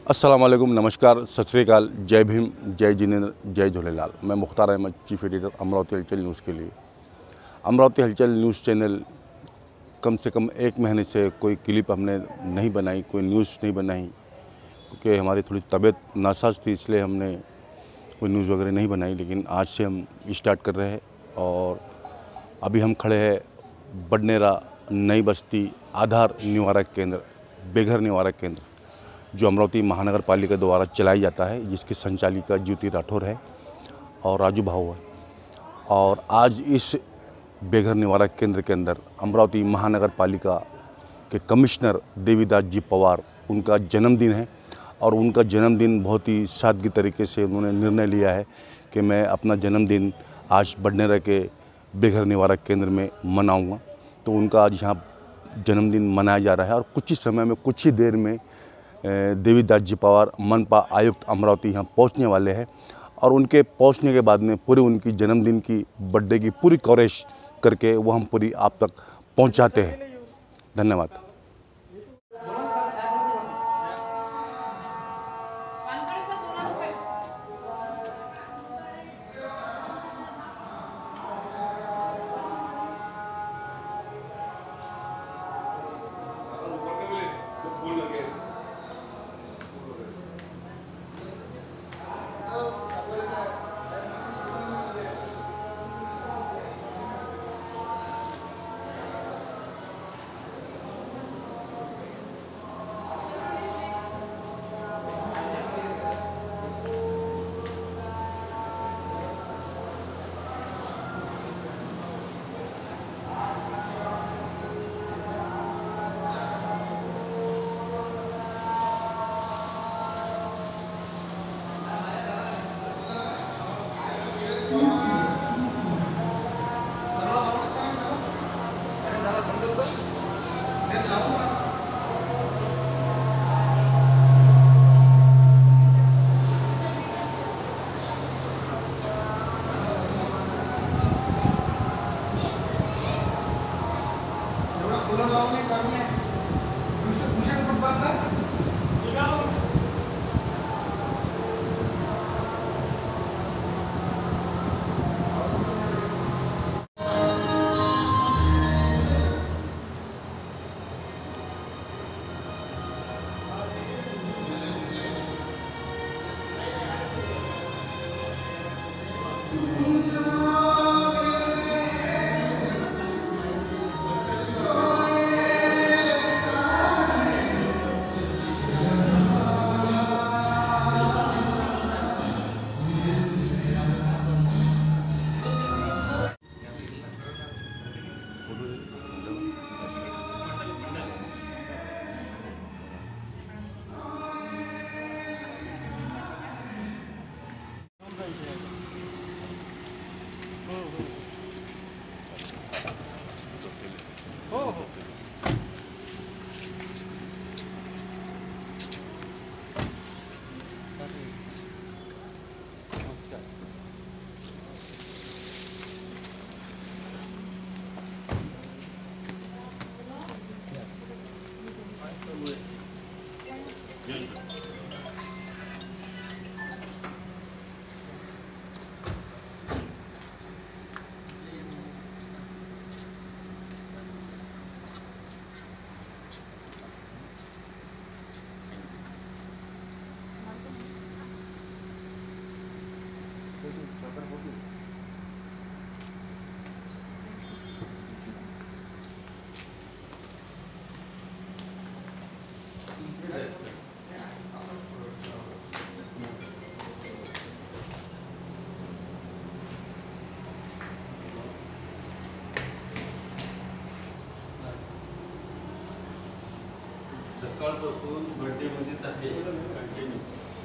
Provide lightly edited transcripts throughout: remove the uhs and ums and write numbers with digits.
अस्सलाम वालेकुम, नमस्कार, सत श्री अकाल, जय भीम, जय जिनेंद्र, जय झूलेलाल। मैं मुख्तार अहमद, चीफ एडिटर अमरावती हलचल न्यूज़ के लिए। अमरावती हलचल न्यूज़ चैनल कम से कम 1 महीने से कोई क्लिप हमने नहीं बनाई, कोई न्यूज़ नहीं बनाई, क्योंकि हमारी थोड़ी तबीयत नासाज थी, इसलिए हमने कोई न्यूज़ वगैरह नहीं बनाई। लेकिन आज से हम स्टार्ट कर रहे हैं और अभी हम खड़े हैं बडनेरा नई बस्ती आधार निवारक केंद्र, बेघर निवारक केंद्र, जो अमरावती महानगर पालिका द्वारा चलाई जाता है, जिसकी संचालिका ज्योति राठौर है और राजू भाऊ है। और आज इस बेघर निवारक केंद्र के अंदर अमरावती महानगर पालिका के कमिश्नर देवीदास जी पवार, उनका जन्मदिन है और उनका जन्मदिन बहुत ही सादगी तरीके से उन्होंने निर्णय लिया है कि मैं अपना जन्मदिन आज बडनेरा के बेघर निवारक केंद्र में मनाऊंगा। तो उनका आज यहाँ जन्मदिन मनाया जा रहा है और कुछ ही समय में, कुछ ही देर में देवीदास जी पवार मनपा आयुक्त अमरावती यहाँ पहुँचने वाले हैं और उनके पहुँचने के बाद में पूरे उनकी जन्मदिन की, बर्थडे की पूरी कवरेज करके वो हम पूरी आप तक पहुँचाते हैं। धन्यवाद। सकाळपासून बर्थडे मध्येच आहे, कंटिन्यू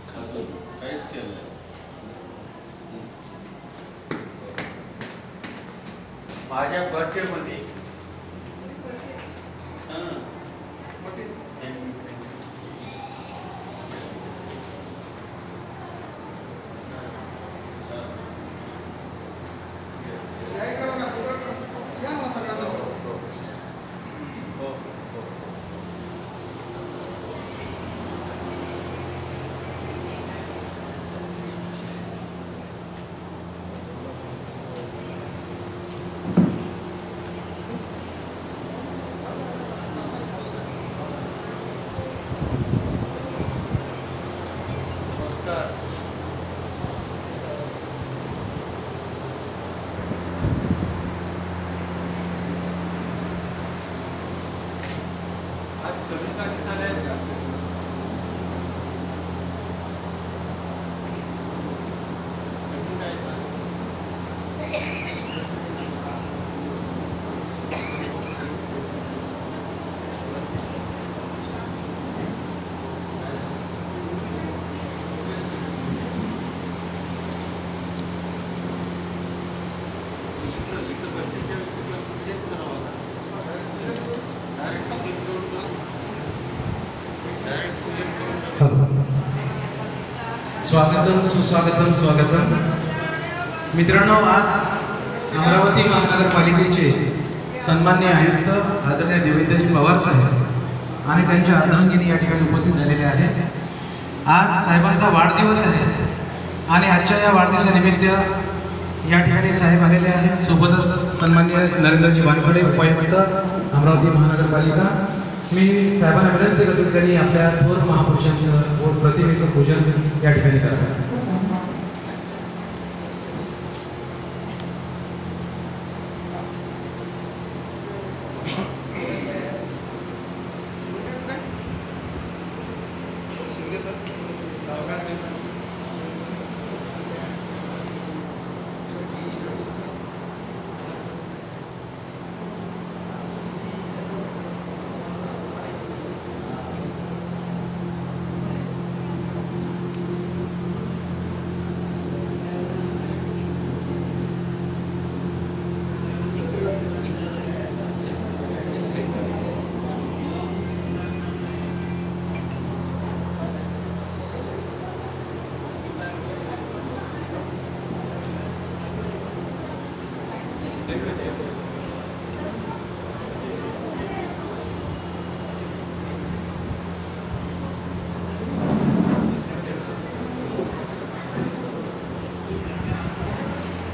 खातो, काहीच केलं नाही. माझ्या बर्थडे मध्ये का दिसायला आहेत का? कठीण आहेत ना? इथं बसण्याच्या व्यक्तीला तेच करावं लागतं. डायरेक्ट क्लिक करून स्वागतम सुस्वागतम स्वागतम. मित्रांनो, आज अमरावती महानगरपालिकेचे सन्माननीय आयुक्त आदरणीय देवेंद्रजी पवार साहेब आणि त्यांच्या अर्धांगिनी या ठिकाणी उपस्थित झालेले आहेत. आज साहेबांचा वाढदिवस आहे आणि आजच्या या वाढदिवसानिमित्त या ठिकाणी साहेब आलेले आहेत. सोबतच सन्माननीय नरेंद्रजी वानखडे, उपायुक्त अमरावती महानगरपालिका. मी साहेबांना विनंती करतो की त्यांनी आपल्या थोर महापुरुषांचं व प्रतिमेचं पूजन या ठिकाणी करावं.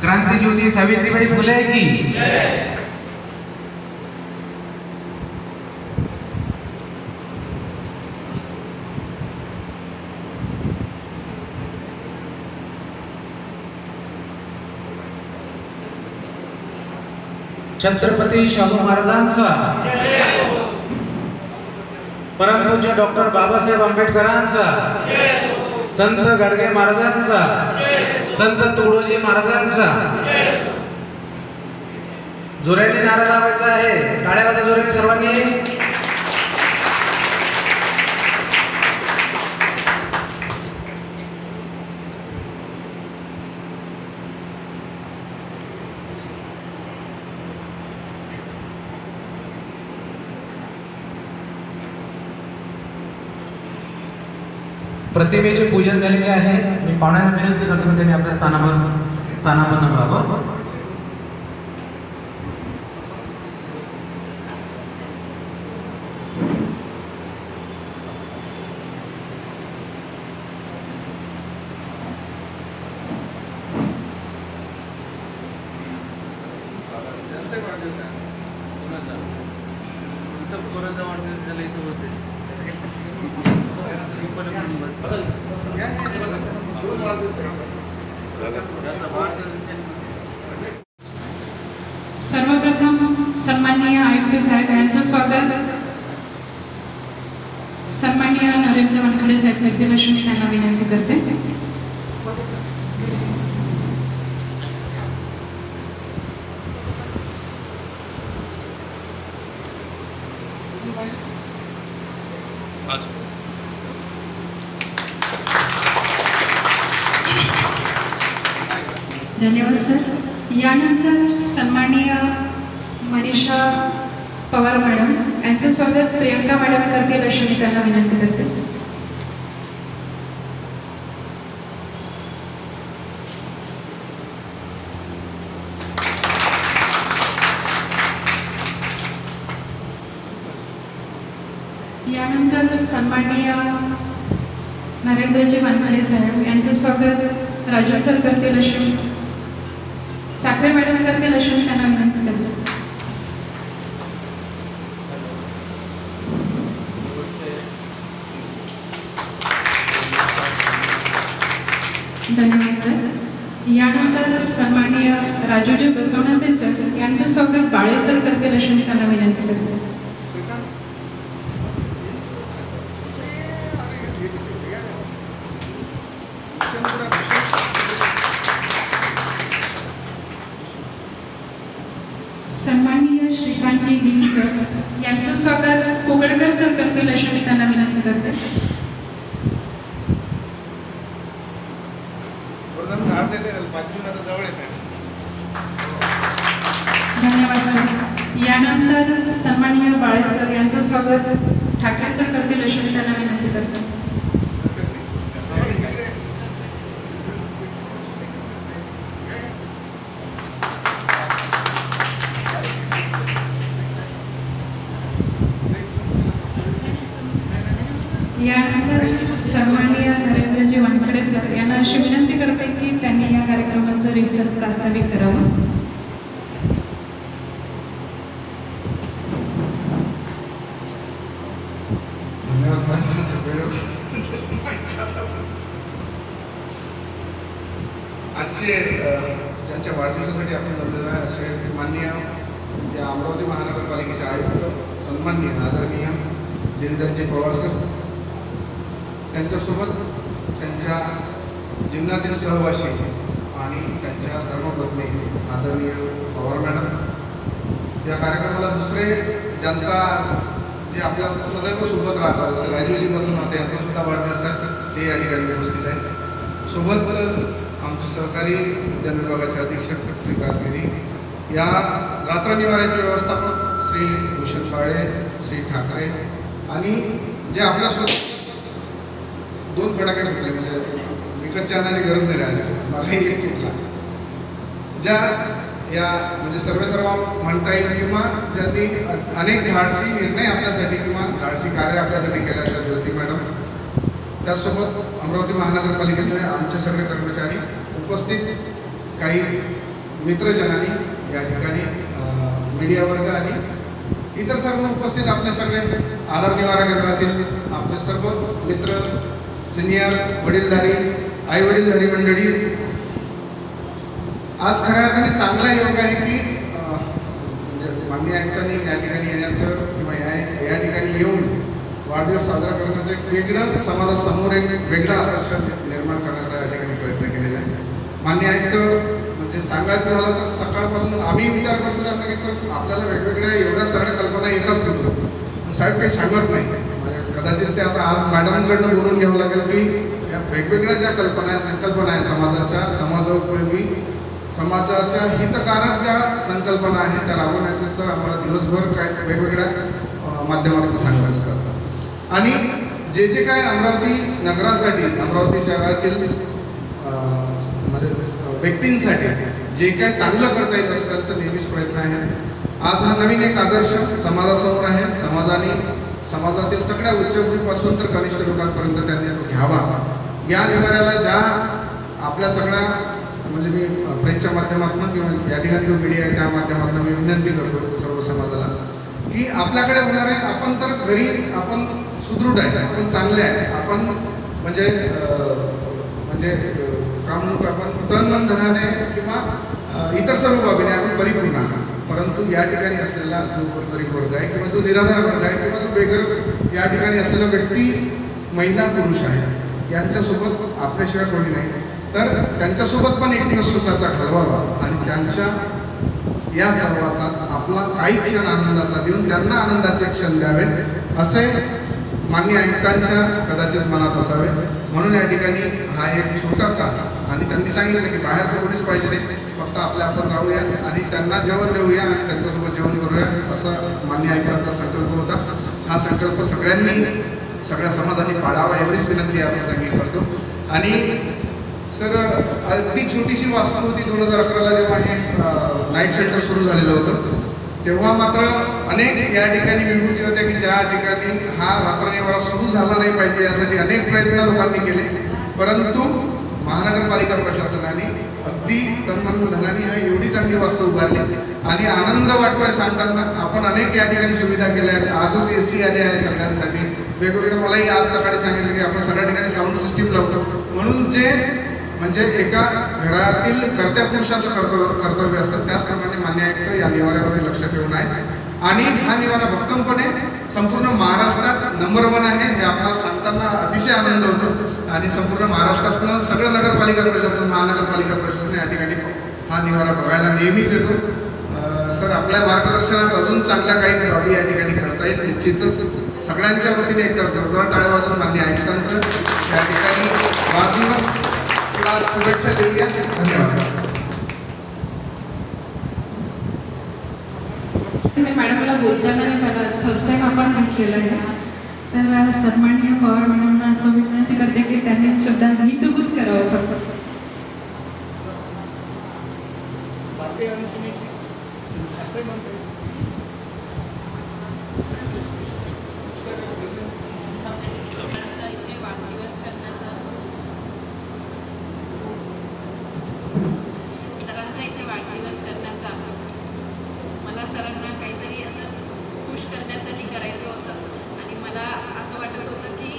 क्रांतिज्योती सावित्रीबाई फुले की. छत्रपती शाहू महाराजांचा. परमपूज्य डॉक्टर बाबासाहेब आंबेडकरांचा. संत गाडगे महाराजांचा. संत तुकडोजी महाराजांचा. जोराने नारा लावायचा आहे. टाळ्या वाजवा जोराने सर्वांनी. प्रतिमेचे पूजन झालेले आहे. मी पाहुण्यांना विनंती करतो की त्यांनी आपल्या स्थानापन्न व्हावं. जास्त वाढदिवस आहे कोणाचा? इथं कोणाचा वाढदिवस झाला इथं होते. सर्वप्रथम सन्माननीय आयुक्त साहेब यांचं स्वागत. सन्माननीय नरेंद्र वानखडे साहेब करतील अशी मी त्यांना विनंती करते. धन्यवाद सर. यानंतर सन्माननीय मनीषा पवार मॅडम यांचं स्वागत प्रियंका मॅडम करतील अशी मी त्यांना विनंती करते. यानंतर सन्माननीय नरेंद्रजी वानखडे साहेब यांचं स्वागत राजू सर करतील अशी, साखरे मॅडम करतील अशी मी त्यांना विनंती करते. धन्यवाद सर. यानंतर सन्माननीय राजूजी बसवनाते सर यांचं स्वागत बाळे सर करतील अशी मी त्यांना विनंती करते. सन्माननीय श्रीकांतजी डी सर यांचं स्वागत कोकणकर सर करतील अशी मी त्यांना विनंती करते. धन्यवाद सर. यानंतर सन्माननीय बाळे सर यांचं स्वागत ठाकरे सर करतील अशी मी त्यांना विनंती करते. यानंतर सन्माननीय नरेंद्रजी वानखडे सर यांना अशी विनंती करते की त्यांनी या कार्यक्रमाचं रिसर्च प्रास्ताविक करावं. आजचे ज्यांच्या वाढदिवसासाठी आपण जमलेलो आहे असे माननीय या अमरावती महानगरपालिकेचे आयुक्त सन्माननीय आदरणीय देवीदासजी पवार सर, त्यांच्यासोबत त्यांच्या जीवनातील सहवासी आणि त्यांच्या धर्मपत्नी आदरणीय पवार मॅडम, या कार्यक्रमाला दुसरे ज्यांचा जे आपल्या सदैव सोबत राहतात जसं राजूजी बसून होते यांचासुद्धा वाढदिवस आहे, ते या ठिकाणी उपस्थित आहे. सोबत आमचे सहकारी उद्यान विभागाचे अधीक्षक श्री कारगिरी, या रात्र निवाऱ्याचे व्यवस्थापक श्री भूषण बाळे, श्री ठाकरे, आणि जे आपल्यासोबत 2 फटाके फुटले, म्हणजे विकतच्या आणण्याची गरज नाही राहिली, मलाही एक फुटला, ज्या या म्हणजे सर्व म्हणता येईल किंवा ज्यांनी अनेक धाडसी निर्णय आपल्यासाठी किंवा धाडसी कार्य आपल्यासाठी केले अशा ज्योती मॅडम, त्याचसोबत अमरावती महानगरपालिकेचे आमचे सगळे कर्मचारी उपस्थित, काही मित्रजनांनी या ठिकाणी मीडिया वर्ग आणि इतर सर्व उपस्थित आपले सगळे आधार निवारा केंद्रातील आपले सर्व मित्र, सिनियर्स, वडीलधारी, आई वडीलधारी मंडळी, आज खऱ्या अर्थाने चांगला योग आहे की म्हणजे माननीय आयुक्तांनी या ठिकाणी येण्याचं किंवा या ठिकाणी येऊन वाढदिवस साजरा करण्याचं एक वेगळं समाजासमोर एक वेगळा आदर्श निर्माण करण्याचा या ठिकाणी प्रयत्न केलेला आहे. माननीय आयुक्त म्हणजे सांगायचं झालं तर सकाळपासून आम्ही विचार करतो ना की सर आपल्याला वेगवेगळ्या एवढ्या सगळ्या कल्पना येतात करतो, साहेब काही सांगत नाही. म्हणजे कदाचित ते आता आज मॅडमकडनं बोलून घ्यावं लागेल की या वेगवेगळ्या ज्या कल्पना आहे, संकल्पना आहे समाजाच्या, समाजोपयोगी, समाजाच्या हितकारक ज्या संकल्पना आहेत त्या राबवण्याचे सर आम्हाला दिवसभर काय वेगवेगळ्या माध्यमातून सांगत असतात. आणि जे काय अमरावती नगरासाठी, अमरावती शहरातील म्हणजे व्यक्तींसाठी जे काय चांगलं करता येईल असं त्यांचा नेहमीच प्रयत्न आहे. आज हा नवीन एक आदर्श समाजासमोर आहे. समाजातील सगळ्या उच्चभ्रूपासून तर कनिष्ठ लोकांपर्यंत त्यांनी तो घ्यावा. या निवाऱ्याला ज्या आपल्या सगळ्या म्हणजे मी प्रेसच्या माध्यमातून किंवा या ठिकाणी जो मीडिया आहे त्या माध्यमातून मी विनंती करतो सर्व समाजाला की आपल्याकडे होणार आहे, आपण तर घरी आपण सुदृढ आहे, आपण चांगले आहे, आपण म्हणजे काम नको, आपण तन मन धनाने किंवा इतर सर्व बाबीने आपण परिपूर्ण आहात. परंतु या ठिकाणी असलेला जो गोरगरीब वर्ग आहे किंवा जो निराधार वर्ग आहे किंवा जो बेघर या ठिकाणी असलेला व्यक्ती, महिला, पुरुष आहेत, यांच्यासोबत आपल्याशिवाय कोणी नाही, तर त्यांच्यासोबत पण एक दिवस सुखाचा घालवावा आणि त्यांच्या या सहवासात आपला काही क्षण आनंदाचा देऊन त्यांना आनंदाचे क्षण द्यावे असे माननीय आयुक्तांच्या कदाचित मनात असावे. म्हणून या ठिकाणी हा एक छोटासा, आणि त्यांनी सांगितलं की बाहेरचं कोणीच पाहिजे नाही, फक्त आपण राहूया आणि त्यांना जेवण देऊया आणि त्यांच्यासोबत जेवण करूया असा माननीय आयुक्तांचा संकल्प होता. हा संकल्प सगळ्यांनी, सगळ्या समाजाने पाळावा एवढीच विनंती आपण सांगितली करतो. आणि सर अगदी छोटीशी वास्तू होती 2011ला जेव्हा हे नाईट सेंटर सुरू झालेलं होतं, तेव्हा मात्र अनेक या ठिकाणी विभूती होत्या की ज्या ठिकाणी हा रात्रनिवारा सुरू झाला नाही पाहिजे यासाठी अनेक प्रयत्न लोकांनी केले. परंतु महानगरपालिका प्रशासनाने अगदी तनमन धनाने हा एवढी चांगली वास्तू उभारली आणि आनंद वाटतोय सांगताना. आपण अनेक या ठिकाणी सुविधा केल्या आहेत. आजच AC आले आहे सगळ्यांसाठी वेगवेगळ्या. मलाही आज सकाळी सांगितलं की आपण सगळ्या ठिकाणी साऊंड सिस्टीम लावतो, म्हणून जे म्हणजे एका घरातील कर्त्या पुरुषाचं कर्तव्य असतं त्याचप्रमाणे मान्य आयुक्त या निवाऱ्यावरती लक्ष ठेवून आहे. आणि हा निवारा भक्कमपणे संपूर्ण महाराष्ट्रात नंबर 1 आहे हे आपल्याला सांगताना अतिशय आनंद होतो. आणि संपूर्ण महाराष्ट्रातनं सगळं नगरपालिका प्रशासन, महानगरपालिका प्रशासन या ठिकाणी हा निवारा बघायला नेहमीच येतो. तर आपल्या मार्गदर्शनात अजून चांगल्या काही बाबी या ठिकाणी करता येईल. निश्चितच सगळ्यांच्या वतीने एकदा जोरदार टाळ्या वाजून मान्य आयुक्तांचं या ठिकाणी वाढदिवसला शुभेच्छा देऊया. धन्यवाद. मॅडमला बोलताना मला फर्स्ट टाइम आपण म्हटलेलं आहे, तर सन्माननीय पवार मॅडमना असं विनंती करते की त्यांनी सुद्धा हितगुज करावं फक्त. सरांना काहीतरी असं खुश करण्यासाठी करायचं होतं आणि मला असं वाटत होतं की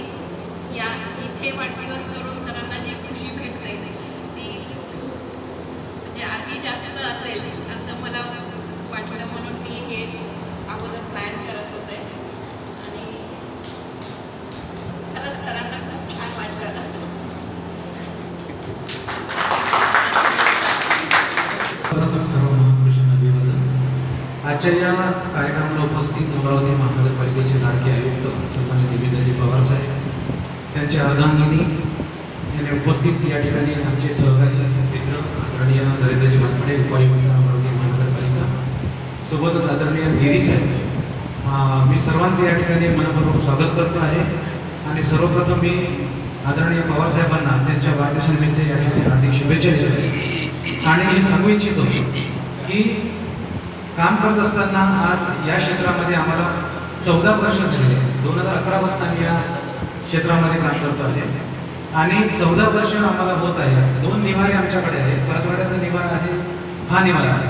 या इथे वाढदिवस करून सरांना जी खुशी भेटते ती म्हणजे आधी जास्त असेल असं मला वाटलं, म्हणून मी हे अगोदर प्लॅन करत होते आणि खरंच सरांना खूप छान वाटलं. सर्व महापुरुषांना अभिवादन. आजच्या या कार्यक्रमाला उपस्थित अमरावती महानगरपालिकेचे लाडके आयुक्त सन्माननीय देवेंद्रजी पवार साहेब, त्यांच्या अर्धांगिनी यांनी उपस्थित या ठिकाणी आमचे सहकारी मित्र आदरणीय नरेंद्रजी वानखडे उपायुक्त अमरावती महानगरपालिका, सोबतच आदरणीय गिरी साहेब, मी सर्वांचे या ठिकाणी मनपूर्वक स्वागत करतो आहे. आणि सर्वप्रथम मी आदरणीय पवार साहेबांना त्यांच्या वाढदिवसानिमित्त या ठिकाणी हार्दिक शुभेच्छा देतो आहे. आणि हे सांगू इच्छितो की काम करत असताना आज या क्षेत्रामध्ये आम्हाला 14 वर्ष झालेली आहे. 2011 पासून आम्ही या क्षेत्रामध्ये काम करतो आहे आणि 14 वर्ष आम्हाला होत आहे. 2 निवारे आमच्याकडे आहेत. परतवाड्याचा निवारा आहे, हा निवारा आहे.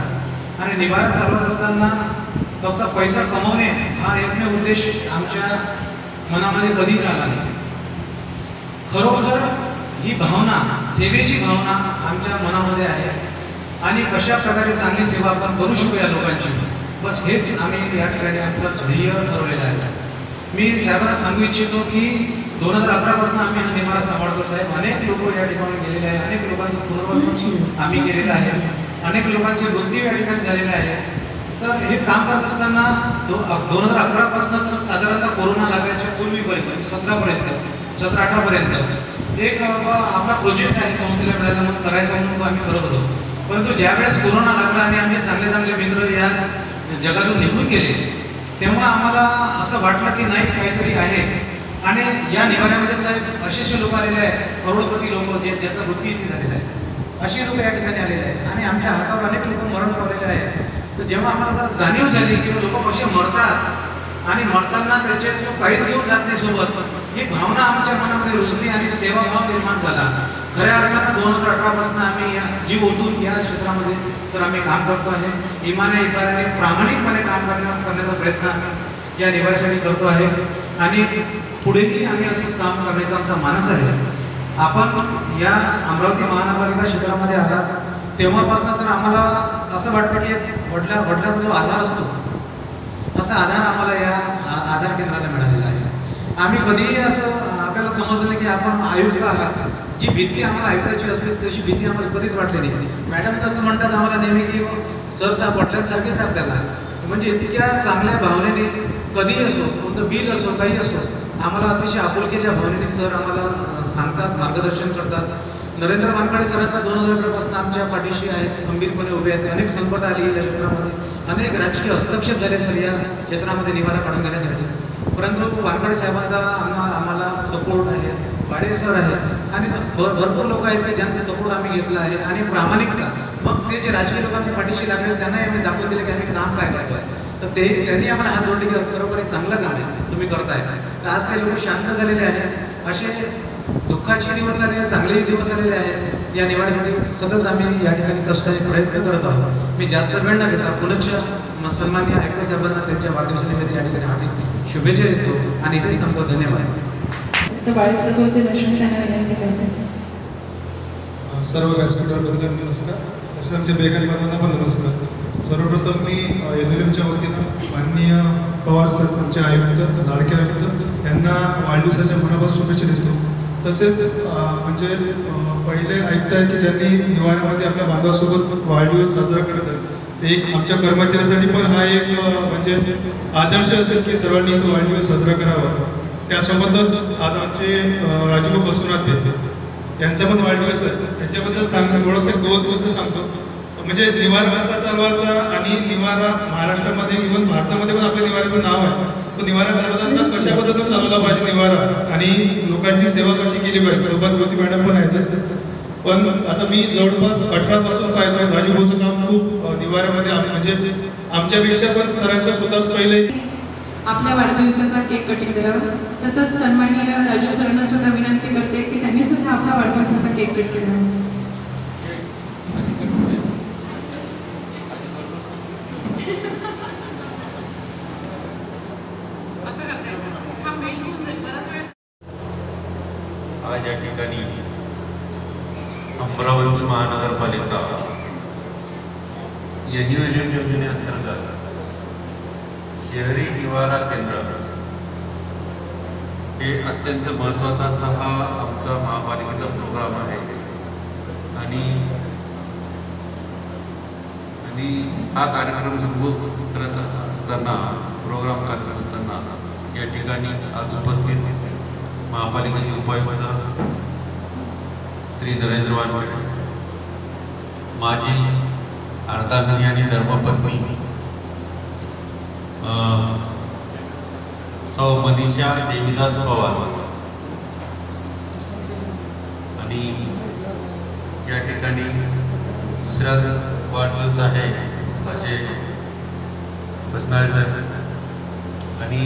आणि निवारा चालवत असताना फक्त पैसा कमवणे हा एकमेव उद्देश आमच्या मनामध्ये कधीच आला नाही. खरोखर ही भावना, सेवेची भावना आमच्या मनामध्ये आहे आणि कशा प्रकारे चांगली सेवा आपण करू शकू या लोकांची, बस हेच आम्ही या ठिकाणी आमचं ध्येय ठरवलेलं आहे. मी साहेबांना सांगू इच्छितो की 2011 पासून आम्ही हा निवारा सांभाळतो साहेब. अनेक लोक या ठिकाणी गेलेले आहे, अनेक लोकांचं पुनर्वसन आम्ही केलेलं आहे, अनेक लोकांचे मृत्यू या ठिकाणी झालेले आहे. तर हे काम करत असताना 2011 पासून साधारणतः कोरोना लागायच्या पूर्वीपर्यंत 17-18पर्यंत एक आपला प्रोजेक्ट आहे संस्थेला मिळाला म्हणून करायचा म्हणून आम्ही करत होतो. परंतु ज्यावेळेस कोरोना लागला आणि आम्ही चांगले चांगले मित्र या जगातून निघून गेले, तेव्हा आम्हाला असं वाटलं की नाही काहीतरी आहे. आणि या निवाऱ्यामध्ये साहेब असे लोक आलेले आहेत, करोडपती लोक ज्याचा मृत्यू इथे झालेला आहे, अशी लोक या ठिकाणी आलेले आहेत आणि आमच्या हातावर अनेक लोक मरण पावलेले आहेत. तर जेव्हा आम्हाला जाणीव झाली की लोक कसे मरतात आणि मरताना त्याचे काहीच घेऊन जात नाही सोबत, ही भावना आमच्या मनामध्ये रुजली आणि सेवाभाव निर्माण झाला. खऱ्या अर्थानं 2018 पासून आम्ही जीव ओतून या क्षेत्रामध्ये सर आम्ही काम करतो आहे. इमाने प्रामाणिकपणे काम करण्याचा प्रयत्न आम्ही या निवाऱ्यासाठी करतो आहे आणि पुढेही आम्ही असंच काम करण्याचा आमचा मानस आहे. आपण या अमरावती महानगरपालिका क्षेत्रामध्ये आला तेव्हापासून तर आम्हाला असं वाटतं की वडिलाचा जो आधार असतो असा आधार आम्हाला या आधार केंद्राला मिळालेला आहे. आम्ही कधीही असं आपल्याला समजलं नाही की आपण आयुक्त आहात. जी भीती आम्हाला आयुक्ताची असते तशी भीती आम्हाला कधीच वाटली नाही. मॅडम तसं म्हणतात आम्हाला नेहमी की सर त्या वडिलांसारखेच आपल्याला, म्हणजे इतक्या चांगल्या भावनेने कधीही असो, कोणतं बिल असो, काही असो, आम्हाला अतिशय आपुलकीच्या भावनेने सर आम्हाला सांगतात, मार्गदर्शन करतात. नरेंद्र वानखडे सरांचा 2011 पासून आमच्या पाठीशी आहेत, खंबीरपणे उभे आहेत. अनेक संकट आली या क्षेत्रामध्ये, अनेक राजकीय हस्तक्षेप झाले सर या क्षेत्रामध्ये निवारा काढून घेण्यासाठी, परंतु वानखडे साहेबांचा आम्हाला सपोर्ट आहे. पाडे सर आहे आणि भरपूर लोक आहेत की ज्यांचा सपोर्ट आम्ही घेतला आहे. आणि प्रामाणिकता, मग ते जे राजकीय लोकांच्या पाठीशी लागले त्यांनाही आम्ही दाखवून दिले की आम्ही काम काय करतोय. तर त्यांनी आम्हाला हात जोडले की बरोबर हे चांगलं काम आहे तुम्ही करताय. तर आज ते लोक शांत झालेले आहेत. असे दुःखाचे दिवस आले, चांगलेही दिवस आलेले आहेत. या निवाऱ्यासाठी सतत आम्ही या ठिकाणी कष्टाचे प्रयत्न करत आहोत. मी जास्त वेळ न घेता पुनश्च सन्माननीय आयुक्त साहेबांना त्यांच्या वाढदिवसानिमित्त या ठिकाणी हार्दिक शुभेच्छा देतो आणि इथेच थांबतो. धन्यवाद. तर बाळासाहेब बोलते लक्ष्मी त्यांना विनंती करते. सर्व व्यासपीठाबद्दल नमस्कार. सर्वच्या बेकारी बांधवांना पण नमस्कार. सर्वप्रथम मी एनएलएमच्या वतीनं माननीय पवार सर आमचे आयुक्त, लाडके आयुक्त यांना वाढदिवसाच्या मनापासून शुभेच्छा देतो. तसेच म्हणजे पहिले आयुक्त आहेत की ज्यांनी निवाऱ्यामध्ये आपल्या बांधवासोबत वाढदिवस साजरा करत आहेत, एक आमच्या कर्मचाऱ्यांसाठी पण हा एक म्हणजे आदर्श असेल की सर्वांनी तो वाढदिवस साजरा करावा. त्यासोबतच आज आमचे राजू बसवनाथ यांचा पण वाढदिवस आहे. त्यांच्याबद्दल थोडंसं दोन शब्द सांगतो. म्हणजे निवारा कसा चालवायचा आणि निवारा महाराष्ट्रामध्ये इव्हन भारतामध्ये पण आपल्या निवाऱ्याचं नाव आहे. तो निवारा चालवताना कशा पद्धतीनं चालवला पाहिजे निवारा आणि लोकांची सेवा कशी केली पाहिजे. सोबत ज्योती मॅडम पण आहेतच. पण आता मी जवळपास 18 पासून पाहतोय राजू भाऊचं काम खूप निवाऱ्यामध्ये म्हणजे आमच्यापेक्षा पण सरांचं स्वतःच पहिले आपल्या वाढदिवसाचा केक कटिंग करावा. तसंच सन्माननीय राजू सरांना सुद्धा विनंती करते की त्यांनी सुद्धा आपल्या वाढदिवसाचा केक कट करावा. आज या ठिकाणी अमरावती महानगरपालिका NULM योजनेअंतर्गत शहरी निवारा केंद्र हे अत्यंत महत्त्वाचा असा हा आमचा महापालिकेचा प्रोग्राम आहे. आणि हा कार्यक्रम सुरू करत असताना प्रोग्राम करत असताना या ठिकाणी आज उपस्थित महापालिकेचे उपायुक्त श्री नरेंद्र वानखेडे, माजी अर्धांगिनी आणि धर्मपत्नी सौ मनीषा देवीदास पवार आणि या ठिकाणी दुसरा वाढदिवस आहे असे बसणारे सर आणि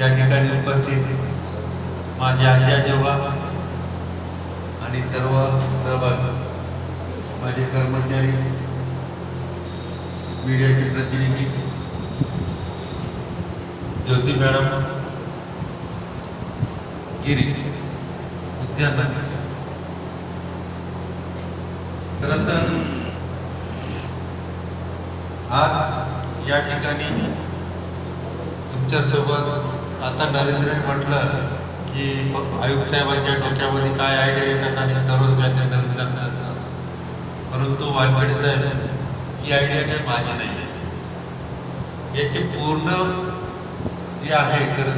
या ठिकाणी उपस्थित माझे आजी आजोबा आणि सर्व सहभागी, माझे कर्मचारी, मीडियाचे प्रतिनिधी, ज्योती मॅडम, गिरी उद्यानाचे. खरं तर आज या ठिकाणी तुमच्यासोबत आता नरेंद्रने म्हटलं की आयुक्त साहेबांच्या डोक्यामध्ये काय आयडिया येतात आणि दररोज काय ते नवीन सांगतात. परंतु वानखेडे साहेब ही आयडिया काही माझी नाही आहे. याचे पूर्ण जे आहे तर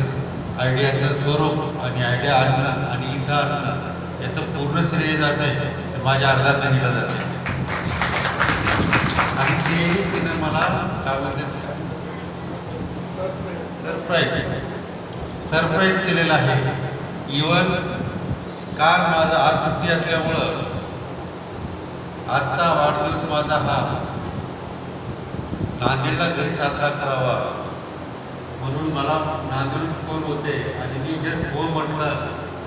आयडियाचं स्वरूप आणि आयडिया आणणं आणि इथं आणणं याचं पूर्ण श्रेय जात आहे ते माझ्या अर्धांगिनीला जाते. आणि तेही तिनं मला काय म्हणते सरप्राईज केलेलं आहे. इवन काल माझा आज सुट्टी असल्यामुळं आजचा वाढदिवस माझा हा नांदेडला घरी साजरा करावा म्हणून मला नांदेडून फोन होते आणि मी जर हो म्हटलं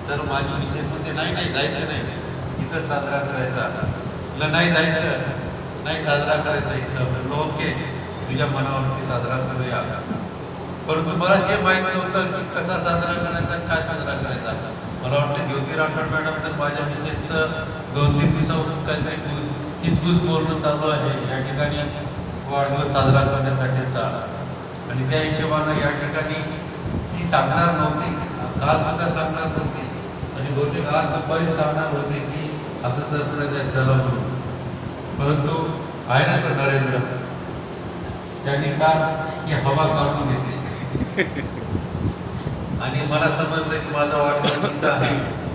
तर माझी मिसेस म्हणते नाही जायचं नाही, इथं साजरा करायचा. म्हटलं नाही जायचं, नाही साजरा करायचा इथं. म्हटलं ओके, तुझ्या मनावरती साजरा करूया. परंतु मला हे माहीत नव्हतं की कसा साजरा करायचा आणि काय साजरा करायचा. मला वाटतं ज्योती राठोड मॅडम तर माझ्या मिसेसचं 2-3 दिवसापासून काहीतरी कितकूच बोलणं चालू आहे या ठिकाणी वाढदिवस साजरा करण्यासाठीचा. आणि त्या हिशोबानं या ठिकाणी ती सांगणार नव्हती, काल सुद्धा सांगणार नव्हती आणि बहुतेक आज दुपारी सांगणार होते की असं सरप्राईज झालं म्हणून. परंतु आहे ना तर नरेंद्र त्यांनी काल ही हवा काढून घेतली आणि मला समजलं की माझा वाढदिवस इथं आहे.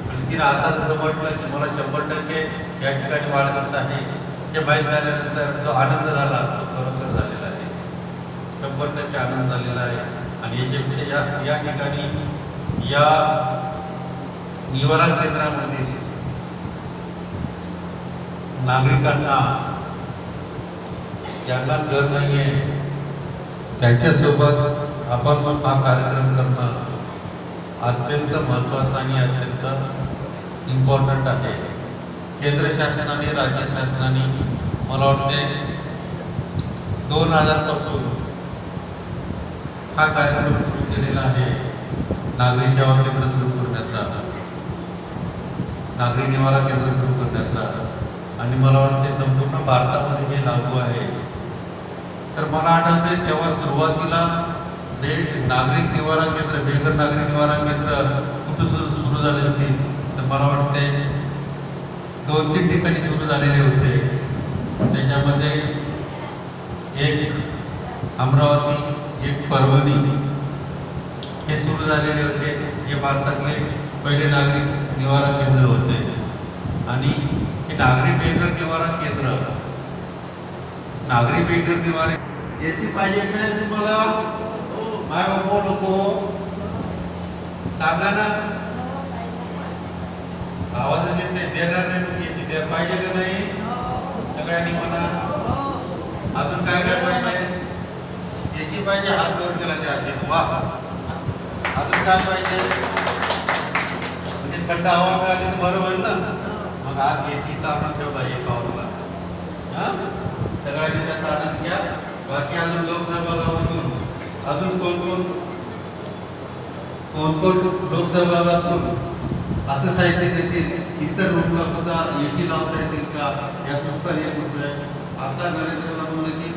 आणि तिने आता जसं म्हटलं की मला 100% या ठिकाणी वाढदिवस आहे हे माहीत झाल्यानंतर जो आनंद झाला तो खरोखर झालेला आहे. 100% आनंद झालेला आहे. आणि याच्यापेक्षा या ठिकाणी या निवारा केंद्रामध्ये नागरिकांना ज्यांना घर नाही आहे त्यांच्यासोबत आपण हा कार्यक्रम करणं अत्यंत महत्त्वाचा आणि अत्यंत इम्पॉर्टंट आहे. केंद्र शासनाने राज्य शासनाने मला वाटते 2000 पासून हा कार्यक्रम सुरू केलेला आहे. नागरी सेवा केंद्र सुरू करण्याचा, नागरी निवारा केंद्र सुरू करण्याचा. आणि मला वाटते संपूर्ण भारतामध्ये हे लागू आहे. तर मला आठवते तेव्हा सुरुवातीला नागरिक निवारा केंद्र, बेघर नागरिक निवारा केंद्र कुठं सुरू झाले होते तर मला वाटते 2-3 ठिकाणी सुरू झालेले होते. त्याच्यामध्ये एक अमरावती, एक परभणी हे सुरू झालेले होते. हे भारतातले पहिले नागरिक निवारा केंद्र होते. आणि हे नागरी बेघर निवारा केंद्र, नागरी बेघर निवारा याची पाहिजे काय तुम्हाला? माय बाबा नको सांगा ना, आवाज येत नाही, देणार नाही म्हणजे याची द्या पाहिजे का नाही? सगळ्यांनी म्हणा. अजून काय काय पाहिजे? याची पाहिजे, हात वर केला त्या वा. अजून काय पाहिजे? म्हणजे थंड हवा मिळाली तर बरं होईल ना. मग आज एसी तारून ठेवला एकावरला. सगळ्यांनी त्याचा आनंद घ्या. बाकी अजून लोकसहभागामधून अजून कोण कोण लोकसहभागातून असं साहित्य देतील, इतर रूमला सुद्धा एसी लावता येतील का याचं उत्तर हे होतं आहे. आता नरेंद्रला म्हणलं की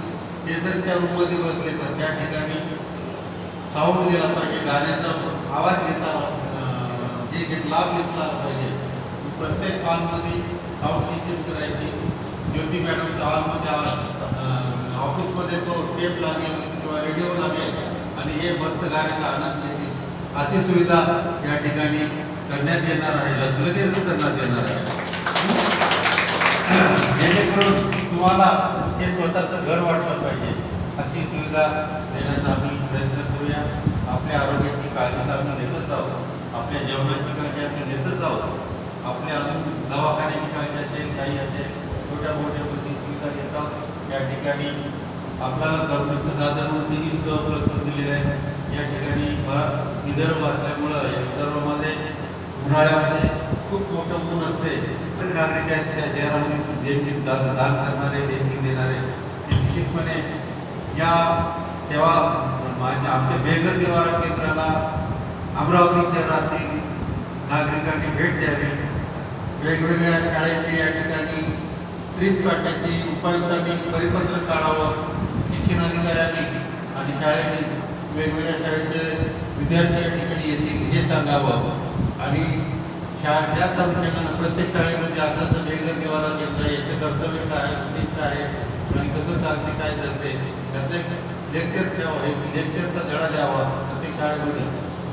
ते जर त्या रूममध्ये बसले तर त्या ठिकाणी साऊंड दिला पाहिजे, गाण्याचा आवाज घेता जे लाभ घेतला पाहिजे. प्रत्येक हॉलमध्ये साऊंड सिस्टीम करायची. ज्योती मॅडमच्या हॉलमध्ये ऑफिसमध्ये तो टेप लागेल किंवा रेडिओ लागेल आणि हे मस्त गाण्याचा आनंद घेतील. अशी सुविधा या ठिकाणी करण्यात येणार आहे, लगेच करण्यात येणार आहे. जेणेकरून तुम्हाला हे स्वतःचं घर वाटलं पाहिजे अशी सुविधा देण्याचा आम्ही प्रयत्न करूया. आपल्या आरोग्याची काळजी तर आम्ही घेतच आहोत, आपल्या जेवणाची काळजी आम्ही घेतच आहोत, आपल्या अजून दवाखान्याची काळजी असेल, काही असेल, छोट्या मोठ्या गोष्टी सुविधा घेत आहोत. या ठिकाणी आपल्याला गव्हर्नमेंटचं साधन निधी सुद्धा उपलब्ध दिलेलं आहे. या ठिकाणी विदर्भ असल्यामुळं या विदर्भामध्ये उन्हाळ्यामध्ये खूप मोठं ऊन असते. नागरिक आहेत त्या शहरामध्ये देणगी दान करणारे, देणगी देणारे निश्चितपणे या सेवा आमच्या बेघर निवारा केंद्राला अमरावती शहरातील नागरिकांनी भेट द्यावी. वेगवेगळ्या शाळेचे या ठिकाणी ट्रीप काढण्याची उपायुक्तांनी परिपत्रक काढावं. शिक्षणाधिकाऱ्यांनी आणि शाळेने वेगवेगळ्या शाळेचे विद्यार्थी या ठिकाणी येतील हे सांगावं. आणि त्याच अनुषंगानं प्रत्येक शाळेमध्ये असं बेघर निवारा केंद्र आहे, याचे कर्तव्य काय आहे, उद्दिष्ट आहे आणि कसं चालते काय चालते प्रत्येक लेक्चर ठेवावं. एक लेक्चरचा धडा द्यावा प्रत्येक शाळेमध्ये.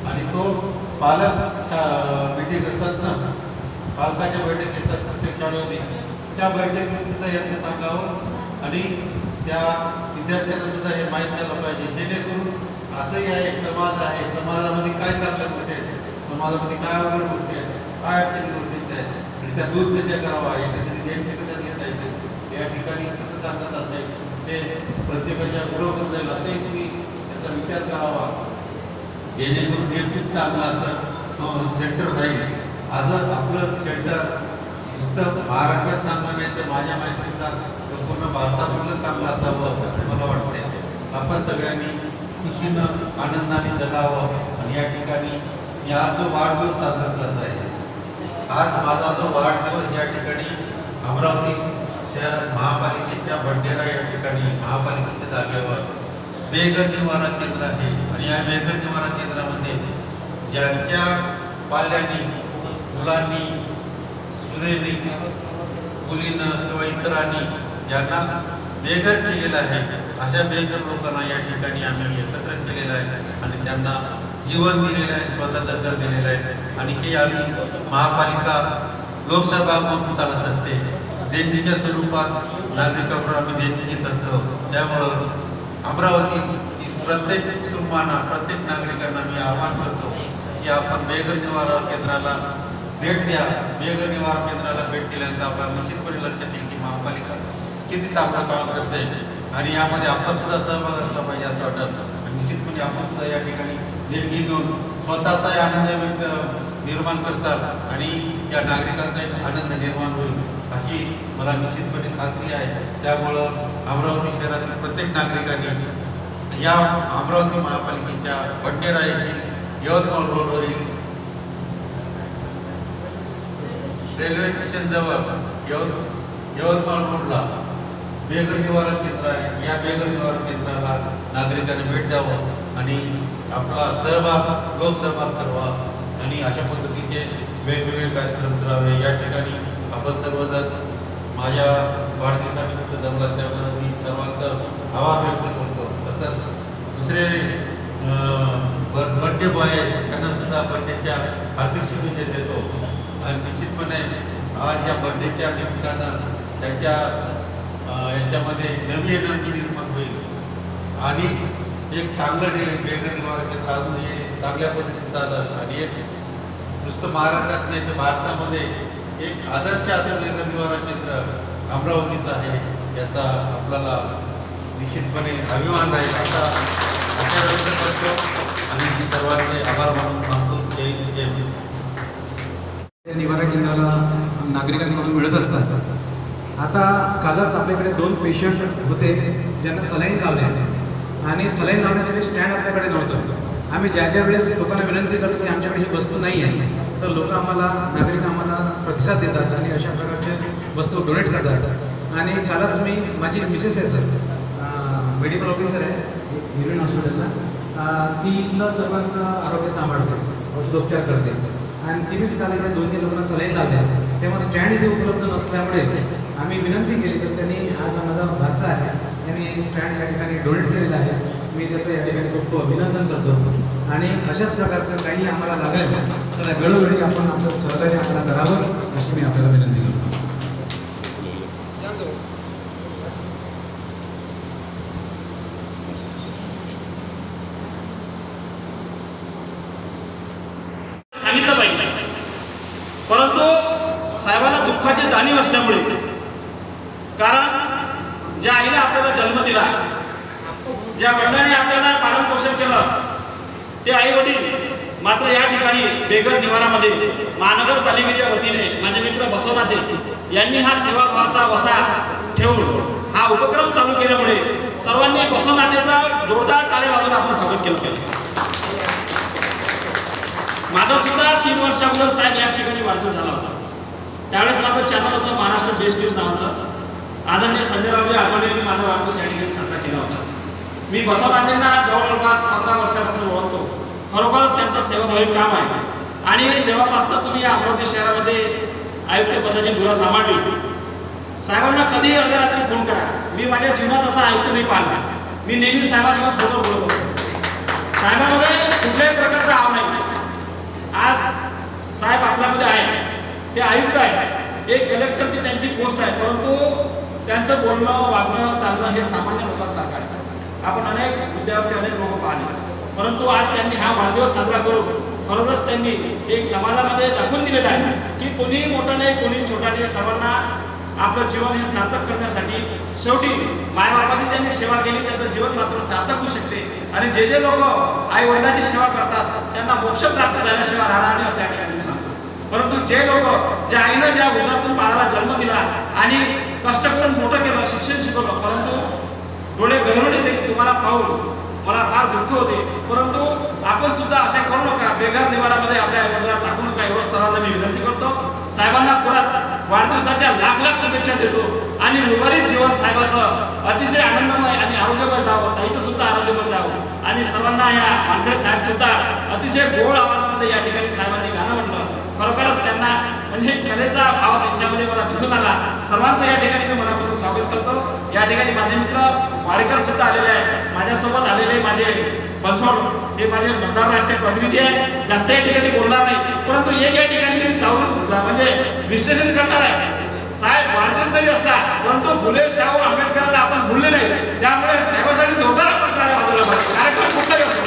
आणि तो पालक मीटिंग असतात ना, पालकाच्या बैठक येतात प्रत्येक शाळेमध्ये, त्या बैठकीत सुद्धा यांचं सांगावं आणि त्या विद्यार्थ्यांना सुद्धा हे माहीत झालं पाहिजे. जेणेकरून असंही आहे, समाज आहे, समाजामध्ये काय चांगल्या गोष्टी आहेत, समाजामध्ये काय अवघड गोष्टी आहेत, काय अडचणी गोष्टी आहेत आणि त्या दूर कशा करावा, याच्यासाठी त्यांची कशा घेता येते, या ठिकाणी कसं चांगलं चालतं आहे ते प्रत्येकाच्या बरोबर जाईल असंही तुम्ही त्याचा विचार करावा. जेणेकरून हे खूप चांगलं असं सेंटर राहील. आज आपलं सेंटर नुसतं महाराष्ट्रात चांगलं नाही तर माझ्या माहितीनुसार पूर्ण भारतामधलं चांगलं असावं असं मला वाटतंय. आपण सगळ्यांनी खुशीनं आनंदाने जगावं. आणि या ठिकाणी मी आज जो वाढदिवस साजरा करत आहे, आज माझा जो वाढदिवस या ठिकाणी अमरावती शहर महापालिकेच्या बंडेरा या ठिकाणी महापालिकेच्या जागेवर बेघर निवारा केंद्र आहे. आणि या बेघर निवारा केंद्रामध्ये ज्यांच्या पाल्यांनी, मुलांनी, सुनेनी, मुलीनं किंवा इतरांनी ज्यांना बेघर केलेलं आहे, अशा बेघर लोकांना या ठिकाणी आम्ही एकत्र केलेलं आहे आणि त्यांना जीवन दिलेलं आहे, स्वतःचं घर दिलेलं आहे. आणि हे आम्ही महापालिका लोकसहभागातून चालत असते. देणगीच्या स्वरूपात नागरिकांकडून आम्ही देणगी घेत असतो. त्यामुळं अमरावती प्रत्येक कुटुंबांना, प्रत्येक नागरिकांना मी आवाहन करतो की आपण बेघर निवारा केंद्राला भेट द्या. बेघर निवारा केंद्राला भेट दिल्यानंतर आपल्याला निश्चितपणे लक्षात येईल की महापालिका किती चांगलं काम करते आणि यामध्ये आपण सुद्धा सहभाग असला पाहिजे असं वाटतं. आणि निश्चितपणे आपण सुद्धा या ठिकाणी देणगी घेऊन स्वतःचाही आनंद निर्माण करतात आणि या नागरिकांचाही आनंद निर्माण होईल अशी मला निश्चितपणे खात्री आहे. त्यामुळं अमरावती शहरातील प्रत्येक नागरिकांनी या अमरावती महापालिकेच्या बंडेरा येथील यवतमाळ रोडवरील रेल्वे स्टेशनजवळ यवतमाळ रोडला बेघर निवारा केंद्र आहे. या बेघर निवारा केंद्राला नागरिकांनी भेट द्यावं आणि आपला सहभाग, लोकसहभाग करावा आणि अशा पद्धतीचे वेगवेगळे कार्यक्रम करावे. या ठिकाणी आपण सर्वजण माझ्या वाढदिवसानिमित्त जमला, त्यामुळे मी सर्वांचं आभार व्यक्त करतो. तसंच दुसरे बर्थडे बॉय आहेत त्यांना सुद्धा बर्थडेच्या हार्दिक शुभेच्छा देतो. आणि निश्चितपणे आज या बर्थडेच्या निमित्तानं त्यांच्या याच्यामध्ये नवी एनर्जी निर्माण होईल आणि एक चांगलं बेघर निवारण केंद्र अजून हे चांगल्या पद्धतीने चालत आणि एक नुसतं महाराष्ट्रात नाही तर भारतामध्ये एक आदर्श असं बेघर निवारण केंद्र अमरावतीचं आहे. याचा आपल्याला निश्चितपणे अभिमान आहे असा आशा व्यक्त करतो आणि सर्वांचे आभार मानतो. जय जय भीम. निवारा केंद्राला नागरिकांकडून मिळत असतात. आता कालच आपल्याकडे 2 पेशंट होते ज्यांना सलाईन लावले आणि सलाईन लावण्यासाठी स्टँड आपल्याकडे नव्हतं. आम्ही ज्या वेळेस लोकांना विनंती करतो की आमच्याकडे ही वस्तू नाही आहे तर लोक आम्हाला नागरिक आम्हाला प्रतिसाद देतात आणि अशा प्रकारचे वस्तू डोनेट करतात. आणि कालच मी माझी मिसेस आहे सर मेडिकल ऑफिसर आहे युनियन हॉस्पिटलला, ती इथलं सर्वांचं आरोग्य सांभाळते, औषधोपचार करते आणि तिनेच काल इथे 2-3 लोकांना सलाईन लावल्या. तेव्हा स्टँड इथे उपलब्ध नसल्यामुळे आम्ही विनंती केली तर त्यांनी आज माझा भाचा आहे त्यांनी स्टँड या ठिकाणी डोनेट केलेला आहे. मी त्याचं या ठिकाणी खूप अभिनंदन करतो आणि अशाच प्रकारचं काही आम्हाला लागेल तर वेळोवेळी आपण आपलं सहकार्य आम्हाला करावं अशी मी आपल्याला विनंती करतो. सांगितलं पाहिजे, परंतु साहेबाला दुःखाची जाणीव असल्यामुळे, कारण ज्या आईने आपल्याला जन्म दिला, ज्या वडिलांनी आपल्याला पालन पोषण केलं, ते आई वडील मात्र या ठिकाणी बेघर निवारामध्ये महानगरपालिकेच्या वतीने माझे मित्र बसवनाथे यांनी हा सेवाभावाचा वसा ठेवून हा उपक्रम चालू केल्यामुळे सर्वांनी बसवनाथेचा जोरदार टाळ्या वाजवून आपण स्वागत केलं. माझा सुद्धा 3 वर्षाअगोदर साहेब याच ठिकाणी वाढदिवस झाला होता. त्यावेळेस माझं चॅनल होतं महाराष्ट्र बेस्ट न्यूज नावाचं. आदरणीय संजयरावजी आठवलेंनी माझा वाढदिवस या ठिकाणी साजरा केला होता. मी बसवनाथेंना जवळपास 15 वर्षापासून ओळखतो. खरोखरच त्यांचं सेवाभावी काम आहे आणि जेव्हापासून तुम्ही या अमरावती शहरामध्ये आयुक्त पदाची धुरा सांभाळली, साहेबांना कधीही अर्ध्या रात्री फोन करा. मी माझ्या जीवनात असा आयुक्त नाही पाहिला. मी नेहमी साहेबांसोबत फोनवर बोलत असतो. साहेबांमध्ये कुठल्याही प्रकारचा आव नाही. आज साहेब आपल्यामध्ये आहे, ते आयुक्त आहे, एक कलेक्टरची त्यांची पोस्ट आहे, परंतु त्यांचं बोलणं वागणं चालणं हे सामान्य लोकांसारखं आहे. आपण अनेक मुद्द्यावरचे अनेक लोक पाहिले, परंतु आज त्यांनी हा वाढदिवस साजरा करून खरोखरच त्यांनी एक समाजामध्ये दाखवून दिलेलं आहे की कोणीही मोठं नाही, कोणीही छोटा नाही, सर्वांना आपलं जीवन हे सार्थक करण्यासाठी शेवटी मायबापाची ज्यांनी सेवा केली त्यांचं जीवन मात्र सार्थक होऊ शकते. आणि जे जे लोक आई वडिलांची सेवा करतात त्यांना मोक्ष प्राप्त झाल्याशिवाय राहणार नाही असं या ठिकाणी सांगतो. परंतु जे लोक ज्या आईनं ज्या उदरातून बाळाला जन्म दिला आणि कष्ट करून मोठं केलं, शिक्षण शिकवलं, परंतु डोळे गहरून येते की तुम्हाला पाहून मला फार दुःख होते, परंतु आपण सुद्धा अशा करू नका, बेघर निवारामध्ये आपल्या आईवडिलांना टाकू नका एवढं सर्वांना मी विनंती करतो. साहेबांना पुरात वाढदिवसाच्या लाख शुभेच्छा देतो आणि उर्वरित जीवन साहेबाचं अतिशय आनंदमय आणि आरोग्यमय जावं, ताईचं सुद्धा आरोग्यमय जावं आणि सर्वांना या वानखेडे साहेब सुद्धा अतिशय गोड आवाजामध्ये या ठिकाणी साहेबांनी गाणं म्हटलं. खरोखरच त्यांना म्हणजे कलेचा भाव त्यांच्यामध्ये मला दिसून आला. सर्वांचं या ठिकाणी मी मनापासून स्वागत करतो. या ठिकाणी माझे मित्र वाडेकर सुद्धा आलेले आहेत, माझ्यासोबत आलेले माझे बनसोड हे माझे मतदारराजचे प्रतिनिधी आहे. जास्त या ठिकाणी बोलणार नाही, परंतु एक या ठिकाणी मी जाऊन म्हणजे विश्लेषण करणार आहे. साहेब वाढदिवस जरी असला परंतु फुले शाहू आंबेडकरांना आपण भुलले नाही, त्यामुळे साहेबांसाठी जोरदार आपण टाळ्या वाजवल्या पाहिजे. कार्यक्रम कुठलाही असो,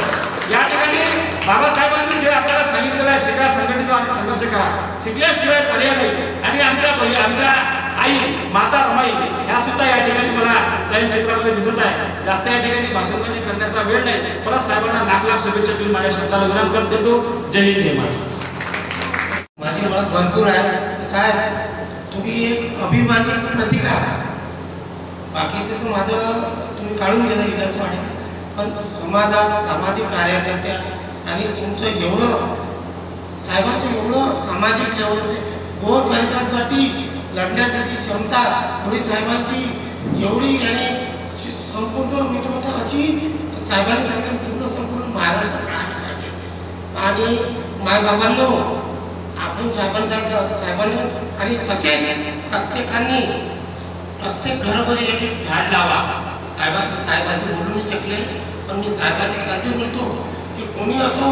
या ठिकाणी बाबासाहेबांनी जे आपल्याला सांगितलेलं आहे, शिका, संघटित आणि संघर्ष करा, शिकल्याशिवाय पर्याय नाही. आणि आमच्या आई माता रमाई ह्या सुद्धा या ठिकाणी मला काही चित्रामध्ये दिसत आहे. जास्त या ठिकाणी भाषणबाजी करण्याचा वेळ नाही, परत साहेबांना लाख शुभेच्छा देऊन माझ्या शब्दाला विराम करत देतो. जय हिंद, जय महाराष्ट्र. माझी ओळख भरपूर आहे. साहेब तुम्ही एक अभिमानी प्रतीक आहे. बाकीचं तर माझं तुम्ही काढून गेलं इलाच वाढेल, पण समाजात सामाजिक कार्यकर्त्या आणि तुमचं एवढं साहेबांचं एवढं सामाजिक लेवलमध्ये गोरगरिबांसाठी लढण्यासाठी क्षमता थोडी साहेबांची एवढी आणि संपूर्ण मी तर म्हणतो अशी साहेबांनी सांगितलं पूर्ण संपूर्ण महाराष्ट्रात राहिलं पाहिजे. आणि मायबाबांनो आपण साहेबांनी आणि तसेच प्रत्येकांनी प्रत्येक घरोघरी एक झाड लावा. साहेबाशी बोलून शकले, पण मी साहेबाच्या तर्फे बोलतो की कोणी असो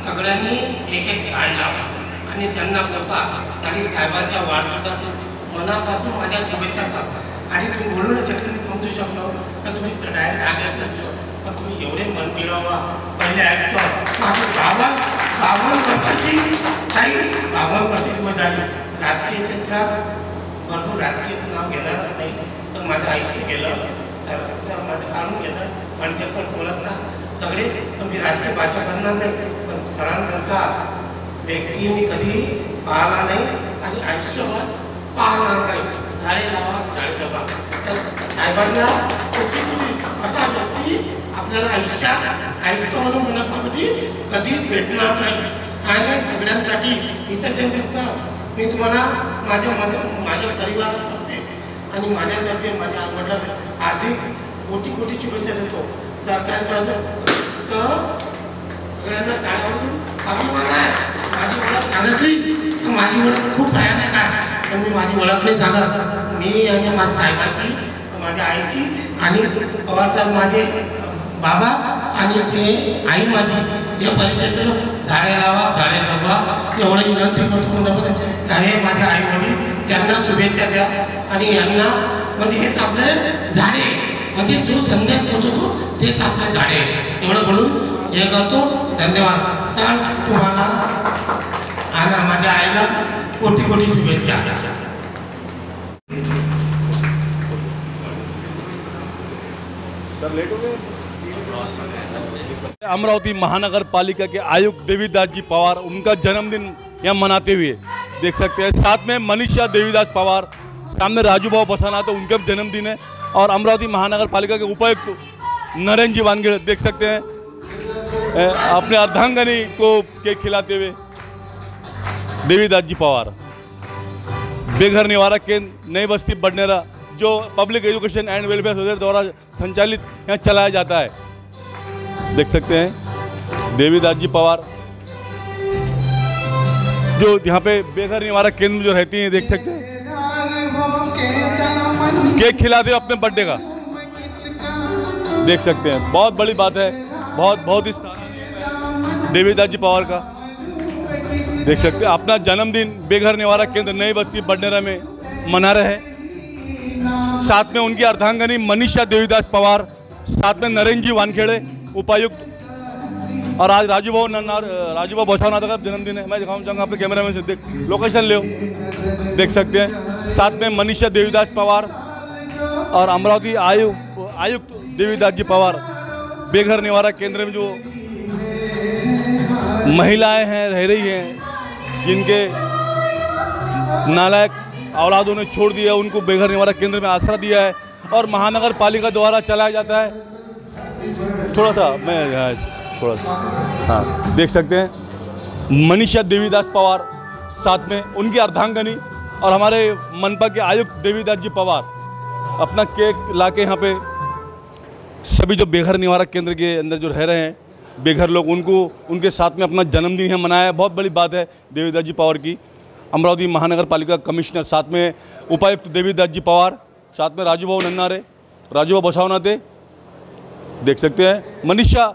सगळ्यांनी एक एक झाड लावा आणि त्यांना पोचा आणि साहेबांच्या वाढदिवसाची मनापासून माझ्या शुभेच्छा सांगा. आणि तुम्ही बोलू नाही शकले, मी समजू शकलो तर तुम्ही डायरेक्ट आगेच नसलो, पण तुम्ही एवढे मन मिळवा. पहिले ऐकतो माझं 52 वर्षाची काही 52 वर्षाची वय झाली. राजकीय क्षेत्रात भरपूर राजकीय नाव घेणारच नाही, पण माझं आयुष्य गेलं. सर माझं काढून गेलं. पण सर ओळखता सगळे, पण मी राजकीय भाषा करणार नाही. पण सरांसारखा व्यक्ती मी कधी पाहिला नाही आणि आयुष्यभर पाहणार नाही. झाडे लावा, झाडे लावा. साहेबांना असा व्यक्ती आपल्याला आयुष्यात आयुक्त म्हणून मनापामध्ये कधीच भेटणार नाही. आणि सगळ्यांसाठी इतर मी तुम्हाला माझ्या परिवारातर्फे आणि माझ्यातर्फे माझ्या आवडला हार्दिक कोटी शुभेच्छा देतो. सरकारच्या सगळ्यांना टाळ्यावरून अभिमान आहे. माझी ओळख सांगायची, माझी ओळख खूप भयानक आहे, पण मी माझी ओळख नाही सांगत. मी आणि माझ्या साहेबांची, माझ्या आईची आणि पवारसाहेब माझे बाबा आणि ते आई माझी हे परिचय. झाडे लावा, झाडे जगवा एवढं विनंती करतो. म्हणून हे माझे आई वडील यांना शुभेच्छा द्या आणि यांना म्हणजे हेच आपले झाडे, म्हणजे जो संदेश पोचवतो तेच आपले झाडे, एवढं बोलून हे करतो. धन्यवाद. सर तुम्हाला आणि माझ्या आईला कोटी शुभेच्छा. सर लेट हो गए। अमरावती महानगर पालिका के आयुक्त देवीदास जी पवार, उनका जन्मदिन यहाँ मनाते हुए देख सकते हैं। साथ में मनीषा देवीदास पवार, सामने राजू भाव बसाना, तो उनका जन्मदिन है। और अमरावती महानगर पालिका के उपायुक्त नरेंद्र जी वानखेड़े देख सकते हैं अपने अर्धांगनी को केक खिलाते हुए। देवीदास जी पवार, बेघर निवारा केंद्र नई बस्ती बडनेरा, जो public education end welfare society द्वारा संचालित यहाँ चलाया जाता है। देख सकते हैं देवीदास जी पवार जो यहाँ पे बेघर निवारा केंद्र में जो रहती हैं, देख सकते हैं केक खिलाते हुए अपने बर्थडे का। देख सकते हैं बहुत बड़ी बात है, बहुत ही देवीदास जी पवार का। देख सकते हैं अपना जन्मदिन बेघर निवारा केंद्र नई बस्ती बडनेरा में मना रहे हैं। साथ में उनकी अर्धांगनी मनीषा देवीदास पवार, साथ में नरेंद्र जी वानखेड़े उपायुक्त, और आज राजू भाव बसावना का जन्मदिन है। मैं दिखाऊँ चाहूँगा अपने कैमरा में से, देख लोकेशन ले, देख सकते हैं। साथ में मनीषा देवीदास पवार और अमरावती आयुक्त देवीदास जी पवार, बेघर निवारा केंद्र में जो महिलाएं हैं रह रही हैं, जिनके नालायक औलादों ने छोड़ दिया, उनको बेघर निवारा केंद्र में आश्रय दिया है और महानगर पालिका द्वारा चलाया जाता है। थोड़ा सा हाँ, देख सकते हैं मनीषा देवीदास पवार, साथ में उनकी अर्धांगनी और हमारे मनपा के आयुक्त देवीदास जी पवार अपना केक लाके यहाँ पे सभी जो बेघर निवारा केंद्र के अंदर जो रह रहे हैं बेघर लोग, उनके साथ में अपना जन्मदिन यहाँ मनाया है। बहुत बड़ी बात है देवीदास जी पवार की। अमरावती महानगर पालिका कमिश्नर, साथ में उपायुक्त देवीदास जी पवार, साथ में राजू भाव बसावना थे, देख सकते हैं मनीषा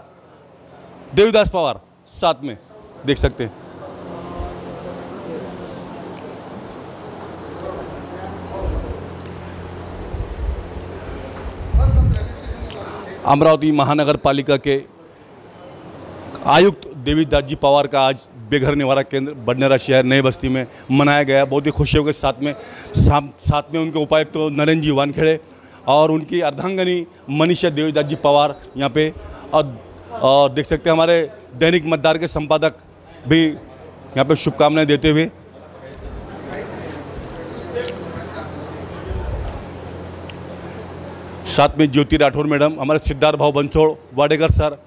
देवीदास पवार साथ में, देख सकते हैं। अमरावती महानगर पालिका के आयुक्त देवीदास जी पवार का आज बेघर निवारा केंद्र बडनेरा शहर नई बस्ती में मनाया गया। बहुत ही खुशियों के साथ में उनके उपायुक्त नरेंद्र जी वानखेड़े और उनकी अर्धांगनी मनीषा देवीदास जी पवार यहाँ पे, और देख सकते हैं हमारे दैनिक मतदार के संपादक भी यहाँ पे शुभकामनाएं देते हुए। साथ में ज्योति राठौर मैडम, हमारे सिद्धार्थ भाव बंसोड़, वाडेकर सर,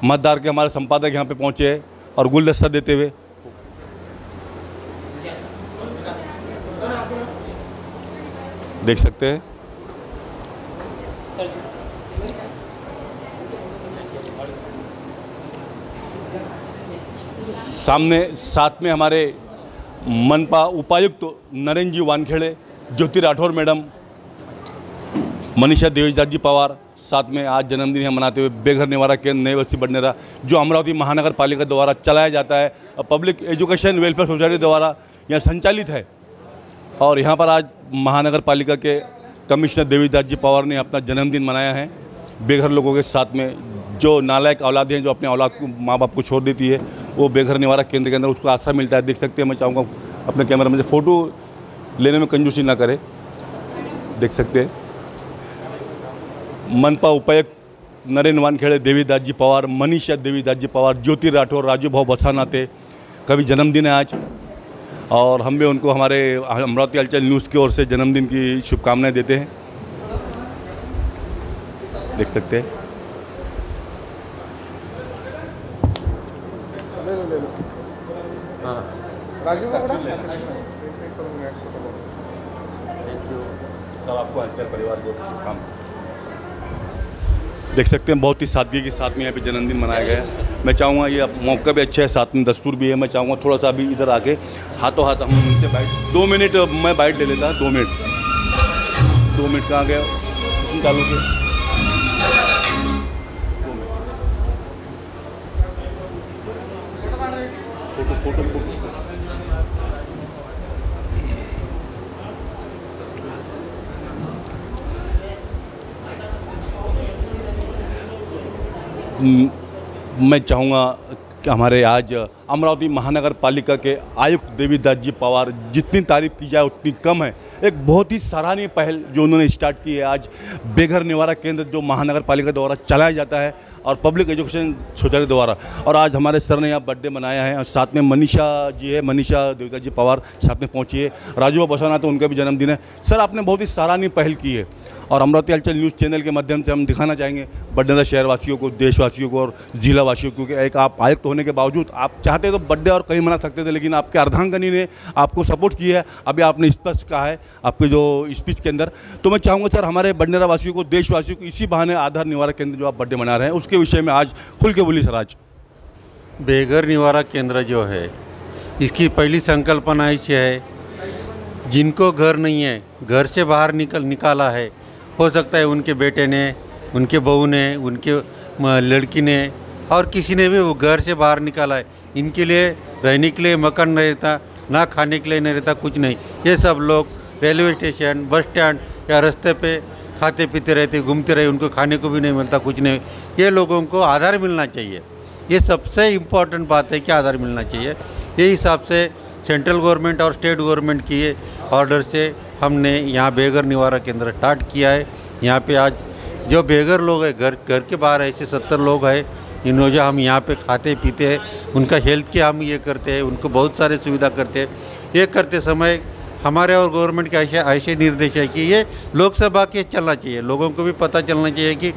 मतदार के हमारे संपादक यहाँ पे पहुँचे हैं और गुलदस्ता देते हुए। देख सकते हैं साथ में हमारे मनपा उपायुक्त नरेंद्र जी वानखेड़े, ज्योति राठौर मैडम, मनीषा देवीदास जी पवार, साथ में आज जन्मदिन है मनाते हुए बेघर निवारा केंद्र नई बस्ती बडनेरा जो अमरावती महानगर पालिका द्वारा चलाया जाता है और पब्लिक एजुकेशन वेलफेयर सोसाइटी द्वारा यह संचालित है। और यहाँ पर आज महानगर पालिका के कमिश्नर देवीदास जी पवार ने अपना जन्मदिन मनाया है बेघर लोगों के साथ में। जो नालायक औलादें हैं जो अपने औलाद को माँ बाप को छोड़ देती है वो बेघर निवारा केंद्र के अंदर उसको आश्रय मिलता है। देख सकते हैं, मैं चाहूँगा अपने कैमरा में से फ़ोटो लेने में कंजूसी ना करे। देख सकते हैं मनपा उपायुक्त नरेंद्र वानखेड़े देवीदास जी पवार, मनीषा देवीदास जी पवार, ज्योति राठौर, राजू भाव बसाना थे कभी जन्मदिन है आज और हम भी उनको हमारे अमरावती हलचल न्यूज़ की ओर से जन्मदिन की शुभकामनाएं देते हैं। देख सकते हैं सर, आपको हलचल परिवार की ओर से शुभकामनाएं। देख सकते हैं बहुत ही सादगी के साथ में यहाँ पे जन्मदिन मनाया गया है। मैं चाहूँगा ये मौका भी अच्छा है, साथ में दस्तूर भी है। मैं चाहूँगा थोड़ा सा अभी इधर आके हाथों हाथ हम उनसे बाइट 2 मिनट मैं बाइट ले लेता। 2 मिनट कहाँ गया चालू के फोटो मैं चाहूँगा कि हमारे आज अमरावती महानगर पालिका के आयुक्त देवीदास जी पवार, जितनी तारीफ की जाए उतनी कम है। एक बहुत ही सराहनीय पहल जो उन्होंने स्टार्ट की है आज बेघर निवारा केंद्र जो महानगर पालिका द्वारा चलाया जाता है और पब्लिक एजुकेशन सोसाइटी द्वारा। और आज हमारे सर ने यहाँ बर्थडे मनाया है और साथ में मनीषा जी है, मनीषा देवीदास जी पवार साथ में पहुँची है। राजू बसाना तो उनका भी जन्मदिन है। सर, आपने बहुत ही सराहनीय पहल की है और अमरावती हलचल न्यूज़ चैनल के माध्यम से हम दिखाना चाहेंगे बडनेरा शहरवासियों को, देशवासियों को और जिलावासियों को कि एक आप आयुक्त होने के बावजूद आप चाहते तो बर्थडे और कहीं मना सकते थे, लेकिन आपके अर्धांगनी ने आपको सपोर्ट किया है। अभी आपने स्पष्ट कहा है आपके जो स्पीच के अंदर। तो मैं चाहूँगा सर हमारे बडनेरा वासियों को, देशवासियों को इसी बहाने आधार निवारा केंद्र जो आप बर्थडे मना रहे हैं उसके विषय में आज खुल के बोली सर। आज बेघर निवारा केंद्र जो है इसकी पहली संकल्पना ऐसी है, जिनको घर नहीं है, घर से बाहर निकाला है, हो सकता है उनके बेटे ने, उनके बहू ने, उनके लड़की ने और किसी ने भी वो घर से बाहर निकाला है। इनके लिए रहने के लिए मकान नहीं रहता, ना खाने के लिए नहीं रहता, कुछ नहीं। ये सब लोग रेलवे स्टेशन, बस स्टैंड या रास्ते पे खाते पीते रहते, घूमते रहे, उनको खाने को भी नहीं मिलता, कुछ नहीं। ये लोगों को आधार मिलना चाहिए। ये सबसे इम्पोर्टेंट बात है कि आधार मिलना चाहिए। ये हिसाब से सेंट्रल गवर्नमेंट और स्टेट गवर्नमेंट की ऑर्डर से हमने यहाँ बेघर निवारा केंद्र स्टार्ट किया है। यहाँ पे आज जो बेघर लोग हैं, घर के बाहर ऐसे 70 लोग हैं, इन्होंने जो हम यहाँ पे खाते पीते हैं, उनका हेल्थ के हम ये करते हैं, उनको बहुत सारे सुविधा करते हैं। ये करते समय हमारे और गवर्नमेंट के ऐसे निर्देश है कि ये लोकसभा के चलना चाहिए। लोगों को भी पता चलना चाहिए कि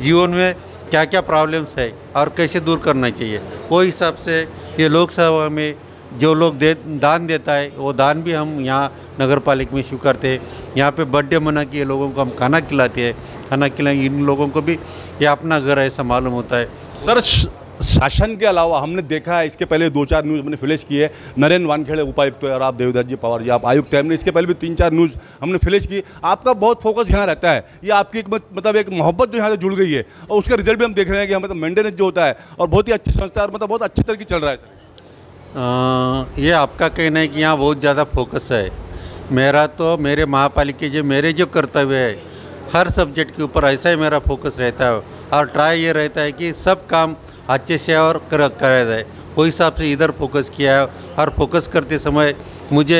जीवन में क्या क्या प्रॉब्लम्स है और कैसे दूर करना चाहिए। वो हिसाब से ये लोकसभा में जो लोग दान देता है वो दान भी हम यहाँ नगर पालिका में स्वीकारते हैं। यहाँ पे बर्थडे मना के लोगों को हम खाना खिलाते हैं। खाना खिलाएंगे इन लोगों को भी ये अपना घर ऐसा मालूम होता है। सर, शासन के अलावा हमने देखा है इसके पहले 2-4 न्यूज़ हमने फ्लैश की है। नरेंद्र वानखेड़े उपायुक्त है और आप देवीदास जी पवार जी आप आयुक्त हैं। हमने इसके पहले भी 3-4 न्यूज़ हमने फ्लैश की। आपका बहुत फोकस यहाँ रहता है। ये आपकी एक मतलब एक मोहब्बत जो यहाँ से जुड़ गई है और उसका रिजल्ट भी हम देख रहे हैं कि मतलब मेंटेनेंस जो होता है और बहुत ही अच्छी संस्था और मतलब बहुत अच्छी तरीके चल रहा है सर। ये आपका कहना है कि यहाँ बहुत ज़्यादा फोकस है। मेरा तो मेरे महापालिका जो मेरे जो कर्तव्य है हर सब्जेक्ट के ऊपर ऐसा ही मेरा फोकस रहता है और ट्राई ये रहता है कि सब काम अच्छे से और कराया जाए। वो हिसाब से इधर फोकस किया है और फोकस करते समय मुझे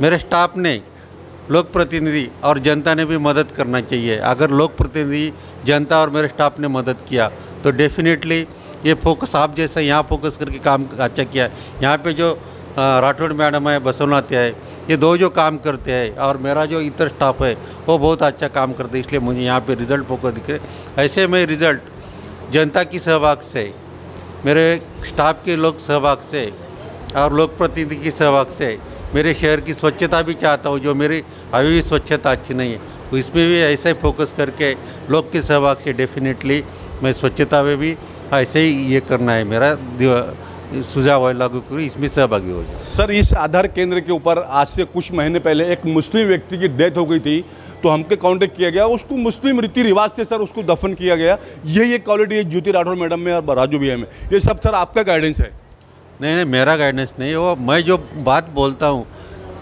मेरे स्टाफ ने, लोक प्रतिनिधि और जनता ने भी मदद करना चाहिए। अगर लोक प्रतिनिधि, जनता और मेरे स्टाफ ने मदद किया तो डेफिनेटली ये फोकस आप जैसा यहाँ फोकस करके काम अच्छा किया है। यहाँ पे जो राठौड़ मैडम है, बसवनाथ है, ये दो जो काम करते हैं और मेरा जो इतर स्टाफ है वो बहुत अच्छा काम करते हैं, इसलिए मुझे यहाँ पे रिज़ल्ट फोकस दिख रहे। ऐसे में रिज़ल्ट जनता की सहभाग से, मेरे स्टाफ के लोग सहभाग से और लोक प्रतिनिधि की सहभाग से, मेरे शहर की स्वच्छता भी चाहता हूँ। जो मेरी अभी भी स्वच्छता अच्छी नहीं है तो इसमें भी ऐसा ही फोकस करके लोग के सहभाग से डेफिनेटली मैं स्वच्छता में भी ऐसे ही ये करना है मेरा सुझाव है लागू करें, इसमें सहभागी हो जाए। सर, इस आधार केंद्र के ऊपर आज से कुछ महीने पहले एक मुस्लिम व्यक्ति की डेथ हो गई थी, तो हमके कांटेक्ट किया गया, उसको मुस्लिम रीति रिवाज से सर उसको दफन किया गया। यही एक क्वालिटी है ज्योति राठौर मैडम में और राजू भैया में। ये सब सर आपका गाइडेंस है? नहीं, मेरा गाइडेंस नहीं, वो मैं जो बात बोलता हूँ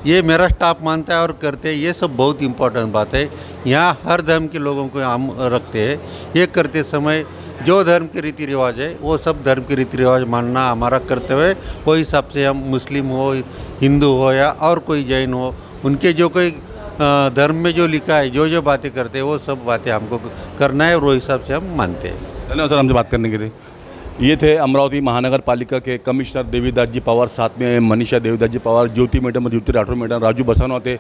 ये मेरा स्टाफ मानता है और करते हैं। ये सब बहुत इम्पोर्टेंट बात है। यहाँ हर धर्म के लोगों को हम रखते हैं। ये करते समय जो धर्म के रीति रिवाज है वो सब धर्म के रीति रिवाज मानना हमारा कर्तव्य है। वो हिसाब से हम मुस्लिम हो, हिंदू हो या और कोई जैन हो, उनके जो कोई धर्म में जो लिखा है, जो बातें करते हैं वो सब बातें हमको करना है और वो हिसाब से हम मानते हैं। धन्यवाद सर हमसे बात करने के लिए। ये थे अमरावती महानगर पालिका के कमिश्नर देवीदास जी पवार, साथ में मनीषा देवीदास जी पवार, ज्योति मैडम और ज्योति राठौर मैडम, राजू बसानो थे,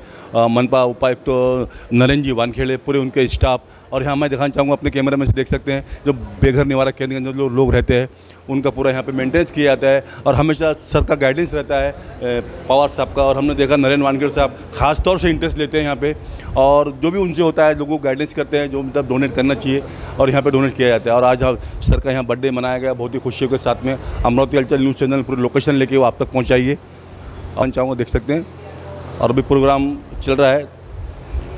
मनपा उपायुक्त तो नरेंद्र जी वानखेड़े, पूरे उनके स्टाफ। और यहाँ मैं दिखाना चाहूँगा, अपने कैमरे में से देख सकते हैं, जो बेघर निवारक केंद्र के अंदर जो लोग रहते हैं उनका पूरा यहाँ पे मेंटेनेंस किया जाता है और हमेशा सर का गाइडेंस रहता है पवार साहब का। और हमने देखा नरेंद्र वानखेड़े साहब खास तौर से इंटरेस्ट लेते हैं यहाँ पे, और जो भी उनसे होता है लोगों को गाइडेंस करते हैं, जो मतलब डोनेट करना चाहिए और यहाँ पे डोनेट किया जाता है। और आज सर का यहाँ बर्थडे मनाया गया बहुत ही खुशियों के साथ में। अमरावती हलचल न्यूज़ चैनल पूरी लोकेशन लेके वो आप तक पहुँचाइए और चाहूँगा देख सकते हैं। और अभी प्रोग्राम चल रहा है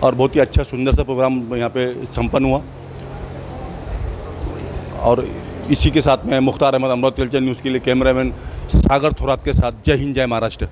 और बहुत ही अच्छा सुंदर सा प्रोग्राम यहाँ पे संपन्न हुआ। और इसी के साथ में मुख्तार अहमद, अमरावती हलचल न्यूज़ के लिए कैमरामैन सागर थोरात के साथ। जय हिंद, जय महाराष्ट्र।